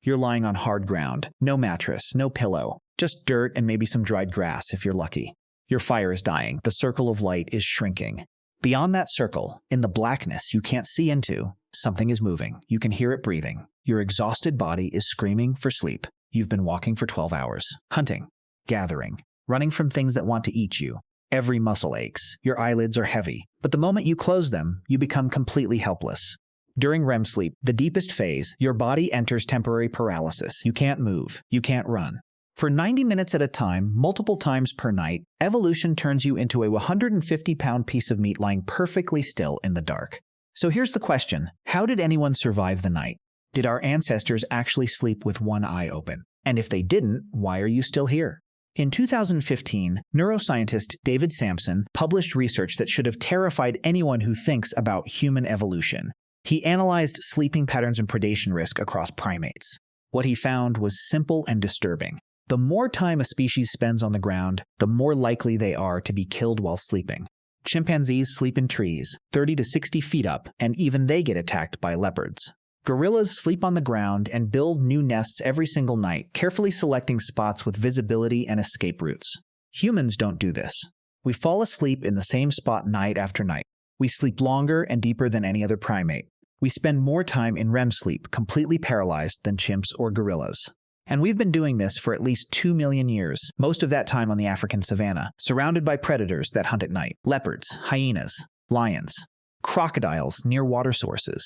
You're lying on hard ground, no mattress, no pillow, just dirt and maybe some dried grass if you're lucky. Your fire is dying. The circle of light is shrinking. Beyond that circle, in the blackness you can't see into, something is moving. You can hear it breathing. Your exhausted body is screaming for sleep. You've been walking for 12 hours, hunting, gathering, running from things that want to eat you. Every muscle aches. Your eyelids are heavy. But the moment you close them, you become completely helpless. During REM sleep, the deepest phase, your body enters temporary paralysis. You can't move. You can't run. For 90 minutes at a time, multiple times per night, evolution turns you into a 150-pound piece of meat lying perfectly still in the dark. So here's the question. How did anyone survive the night? Did our ancestors actually sleep with one eye open? And if they didn't, why are you still here? In 2015, neuroscientist David Sampson published research that should have terrified anyone who thinks about human evolution. He analyzed sleeping patterns and predation risk across primates. What he found was simple and disturbing. The more time a species spends on the ground, the more likely they are to be killed while sleeping. Chimpanzees sleep in trees, 30 to 60 feet up, and even they get attacked by leopards. Gorillas sleep on the ground and build new nests every single night, carefully selecting spots with visibility and escape routes. Humans don't do this. We fall asleep in the same spot night after night. We sleep longer and deeper than any other primate. We spend more time in REM sleep, completely paralyzed, than chimps or gorillas. And we've been doing this for at least 2 million years, most of that time on the African savanna, surrounded by predators that hunt at night. Leopards, hyenas, lions, crocodiles near water sources,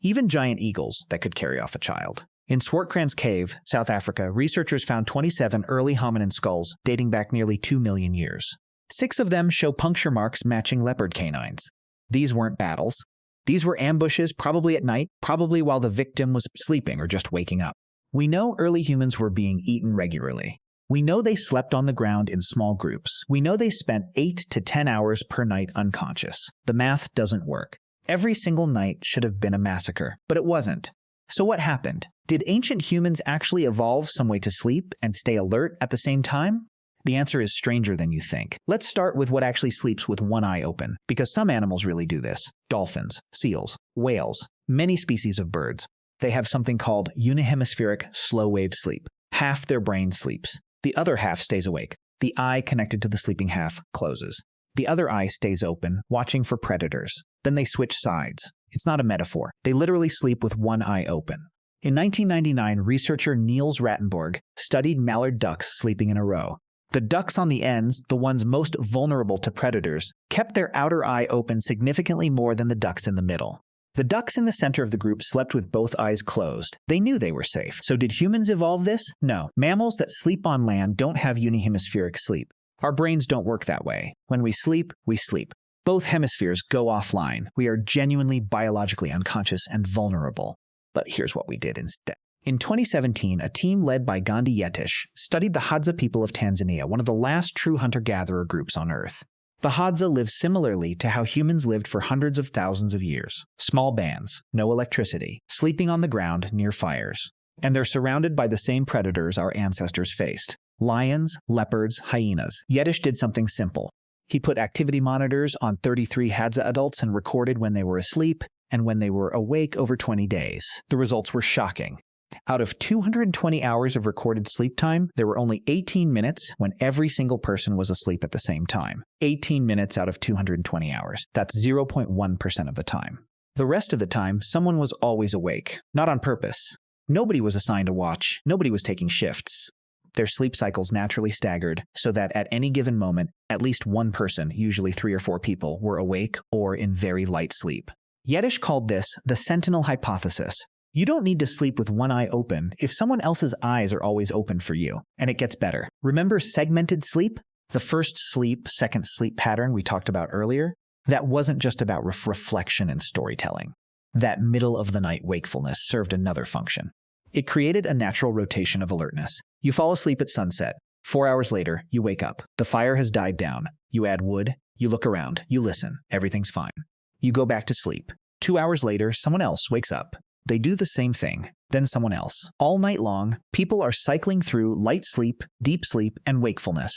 even giant eagles that could carry off a child. In Swartkrans Cave, South Africa, researchers found 27 early hominin skulls dating back nearly 2 million years. 6 of them show puncture marks matching leopard canines. These weren't battles. These were ambushes, probably at night, probably while the victim was sleeping or just waking up. We know early humans were being eaten regularly. We know they slept on the ground in small groups. We know they spent 8 to 10 hours per night unconscious. The math doesn't work. Every single night should have been a massacre, but it wasn't. So what happened? Did ancient humans actually evolve some way to sleep and stay alert at the same time? The answer is stranger than you think. Let's start with what actually sleeps with one eye open, because some animals really do this. Dolphins, seals, whales, many species of birds. They have something called unihemispheric slow-wave sleep. Half their brain sleeps. The other half stays awake. The eye connected to the sleeping half closes. The other eye stays open, watching for predators. Then they switch sides. It's not a metaphor. They literally sleep with one eye open. In 1999, researcher Niels Rattenborg studied mallard ducks sleeping in a row. The ducks on the ends, the ones most vulnerable to predators, kept their outer eye open significantly more than the ducks in the middle. The ducks in the center of the group slept with both eyes closed. They knew they were safe. So did humans evolve this? No. Mammals that sleep on land don't have unihemispheric sleep. Our brains don't work that way. When we sleep, we sleep. Both hemispheres go offline. We are genuinely biologically unconscious and vulnerable. But here's what we did instead. In 2017, a team led by Gandhi Yetish studied the Hadza people of Tanzania, one of the last true hunter-gatherer groups on Earth. The Hadza live similarly to how humans lived for hundreds of thousands of years. Small bands, no electricity, sleeping on the ground near fires. And they're surrounded by the same predators our ancestors faced. Lions, leopards, hyenas. Yetish did something simple. He put activity monitors on 33 Hadza adults and recorded when they were asleep and when they were awake over 20 days. The results were shocking. Out of 220 hours of recorded sleep time, there were only 18 minutes when every single person was asleep at the same time. 18 minutes out of 220 hours. That's 0.1% of the time. The rest of the time, someone was always awake, not on purpose. Nobody was assigned a watch. Nobody was taking shifts. Their sleep cycles naturally staggered so that at any given moment, at least one person, usually 3 or 4 people, were awake or in very light sleep. Yetish called this the sentinel hypothesis. You don't need to sleep with one eye open if someone else's eyes are always open for you. And it gets better. Remember segmented sleep? The first sleep, second sleep pattern we talked about earlier? That wasn't just about reflection and storytelling. That middle-of-the-night wakefulness served another function. It created a natural rotation of alertness. You fall asleep at sunset. 4 hours later, you wake up. The fire has died down. You add wood. You look around. You listen. Everything's fine. You go back to sleep. 2 hours later, someone else wakes up. They do the same thing, then someone else. All night long, people are cycling through light sleep, deep sleep, and wakefulness.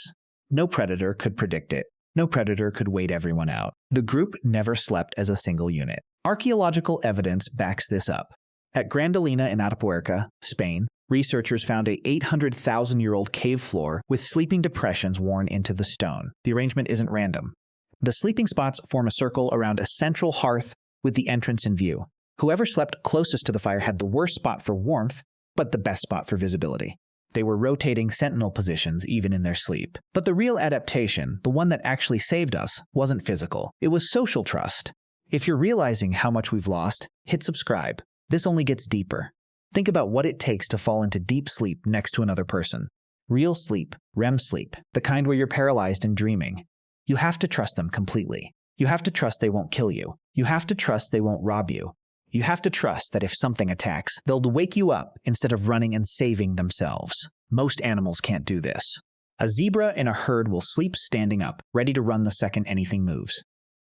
No predator could predict it. No predator could wait everyone out. The group never slept as a single unit. Archaeological evidence backs this up. At Grandolina in Atapuerca, Spain, Researchers found a 800,000-year-old cave floor with sleeping depressions worn into the stone. The arrangement isn't random. The sleeping spots form a circle around a central hearth with the entrance in view. Whoever slept closest to the fire had the worst spot for warmth, but the best spot for visibility. They were rotating sentinel positions even in their sleep. But the real adaptation, the one that actually saved us, wasn't physical. It was social trust. If you're realizing how much we've lost, hit subscribe. This only gets deeper. Think about what it takes to fall into deep sleep next to another person. Real sleep, REM sleep, the kind where you're paralyzed and dreaming. You have to trust them completely. You have to trust they won't kill you. You have to trust they won't rob you. You have to trust that if something attacks, they'll wake you up instead of running and saving themselves. Most animals can't do this. A zebra in a herd will sleep standing up, ready to run the second anything moves.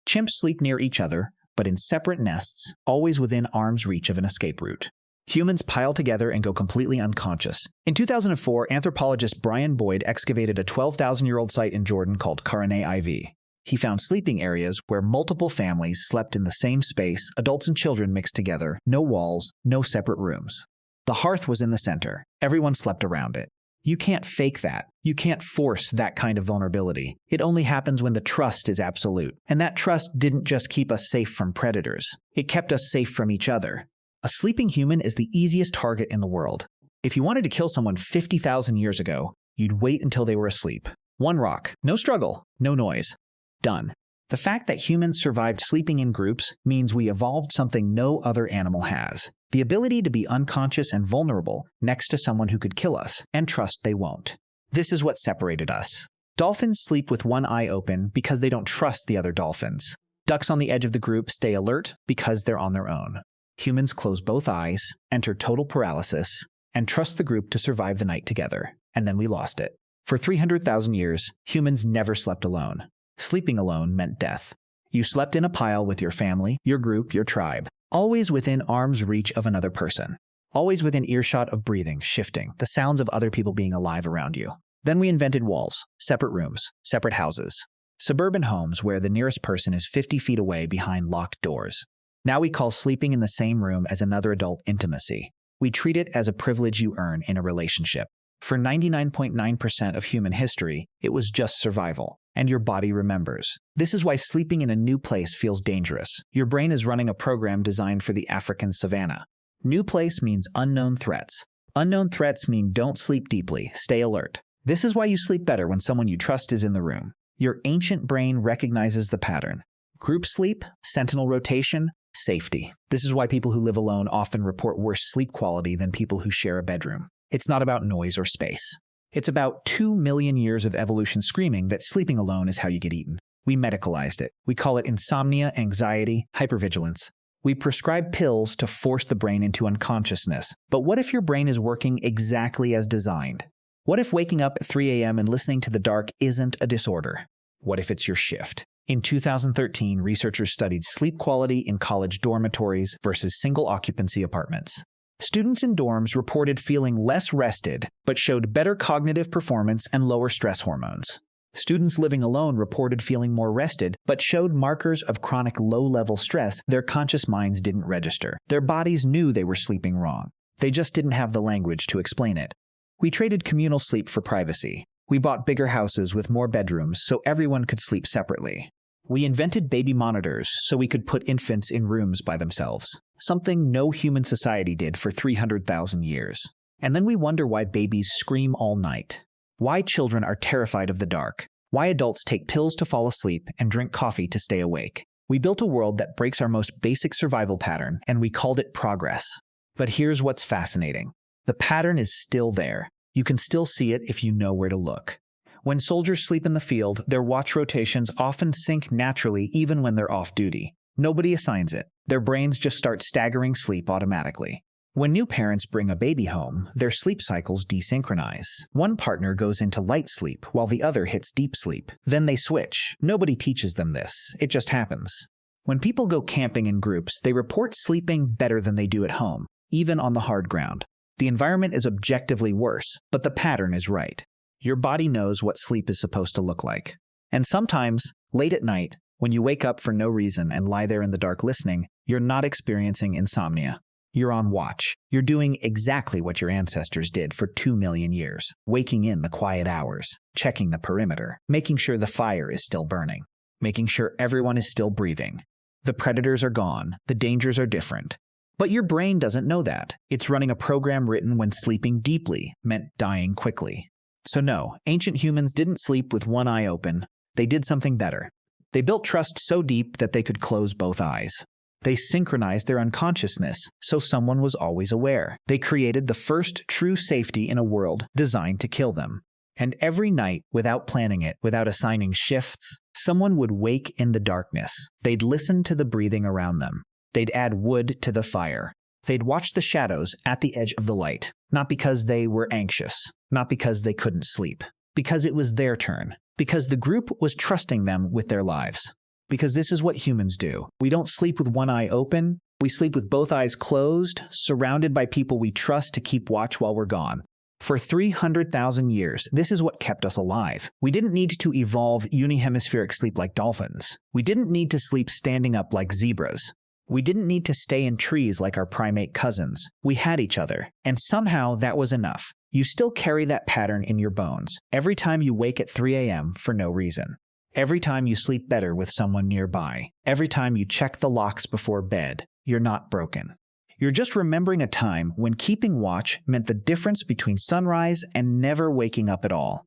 Chimps sleep near each other, but in separate nests, always within arm's reach of an escape route. Humans pile together and go completely unconscious. In 2004, anthropologist Brian Boyd excavated a 12,000-year-old site in Jordan called Karane IV. He found sleeping areas where multiple families slept in the same space, adults and children mixed together, no walls, no separate rooms. The hearth was in the center. Everyone slept around it. You can't fake that. You can't force that kind of vulnerability. It only happens when the trust is absolute. And that trust didn't just keep us safe from predators. It kept us safe from each other. A sleeping human is the easiest target in the world. If you wanted to kill someone 50,000 years ago, you'd wait until they were asleep. One rock, no struggle, no noise. Done. The fact that humans survived sleeping in groups means we evolved something no other animal has. The ability to be unconscious and vulnerable next to someone who could kill us, and trust they won't. This is what separated us. Dolphins sleep with one eye open because they don't trust the other dolphins. Ducks on the edge of the group stay alert because they're on their own. Humans close both eyes, enter total paralysis, and trust the group to survive the night together. And then we lost it. For 300,000 years, humans never slept alone. Sleeping alone meant death. You slept in a pile with your family, your group, your tribe, always within arm's reach of another person. Always within earshot of breathing, shifting, the sounds of other people being alive around you. Then we invented walls, separate rooms, separate houses. Suburban homes where the nearest person is 50 feet away behind locked doors. Now we call sleeping in the same room as another adult intimacy. We treat it as a privilege you earn in a relationship. For 99.9% of human history, it was just survival. And your body remembers. This is why sleeping in a new place feels dangerous. Your brain is running a program designed for the African savanna. New place means unknown threats. Unknown threats mean don't sleep deeply, stay alert. This is why you sleep better when someone you trust is in the room. Your ancient brain recognizes the pattern. Group sleep, sentinel rotation, safety. This is why people who live alone often report worse sleep quality than people who share a bedroom. It's not about noise or space. It's about 2 million years of evolution screaming that sleeping alone is how you get eaten. We medicalized it. We call it insomnia, anxiety, hypervigilance. We prescribe pills to force the brain into unconsciousness. But what if your brain is working exactly as designed? What if waking up at 3 a.m. and listening to the dark isn't a disorder? What if it's your shift? In 2013, researchers studied sleep quality in college dormitories versus single-occupancy apartments. Students in dorms reported feeling less rested, but showed better cognitive performance and lower stress hormones. Students living alone reported feeling more rested, but showed markers of chronic low-level stress their conscious minds didn't register. Their bodies knew they were sleeping wrong. They just didn't have the language to explain it. We traded communal sleep for privacy. We bought bigger houses with more bedrooms so everyone could sleep separately. We invented baby monitors so we could put infants in rooms by themselves, something no human society did for 300,000 years. And then we wonder why babies scream all night, why children are terrified of the dark, why adults take pills to fall asleep and drink coffee to stay awake. We built a world that breaks our most basic survival pattern, and we called it progress. But here's what's fascinating. The pattern is still there. You can still see it if you know where to look. When soldiers sleep in the field, their watch rotations often sync naturally even when they're off duty. Nobody assigns it. Their brains just start staggering sleep automatically. When new parents bring a baby home, their sleep cycles desynchronize. One partner goes into light sleep while the other hits deep sleep. Then they switch. Nobody teaches them this. It just happens. When people go camping in groups, they report sleeping better than they do at home, even on the hard ground. The environment is objectively worse, but the pattern is right. Your body knows what sleep is supposed to look like. And sometimes, late at night, when you wake up for no reason and lie there in the dark listening, you're not experiencing insomnia. You're on watch. You're doing exactly what your ancestors did for 2 million years, waking in the quiet hours, checking the perimeter, making sure the fire is still burning, making sure everyone is still breathing. The predators are gone, the dangers are different. But your brain doesn't know that. It's running a program written when sleeping deeply meant dying quickly. So no, ancient humans didn't sleep with one eye open. They did something better. They built trust so deep that they could close both eyes. They synchronized their unconsciousness, so someone was always aware. They created the first true safety in a world designed to kill them. And every night, without planning it, without assigning shifts, someone would wake in the darkness. They'd listen to the breathing around them. They'd add wood to the fire. They'd watch the shadows at the edge of the light, not because they were anxious, not because they couldn't sleep, because it was their turn, because the group was trusting them with their lives. Because this is what humans do. We don't sleep with one eye open. We sleep with both eyes closed, surrounded by people we trust to keep watch while we're gone. For 300,000 years, this is what kept us alive. We didn't need to evolve unihemispheric sleep like dolphins. We didn't need to sleep standing up like zebras. We didn't need to stay in trees like our primate cousins. We had each other, and somehow that was enough. You still carry that pattern in your bones, every time you wake at 3 a.m. for no reason. Every time you sleep better with someone nearby, every time you check the locks before bed, you're not broken. You're just remembering a time when keeping watch meant the difference between sunrise and never waking up at all.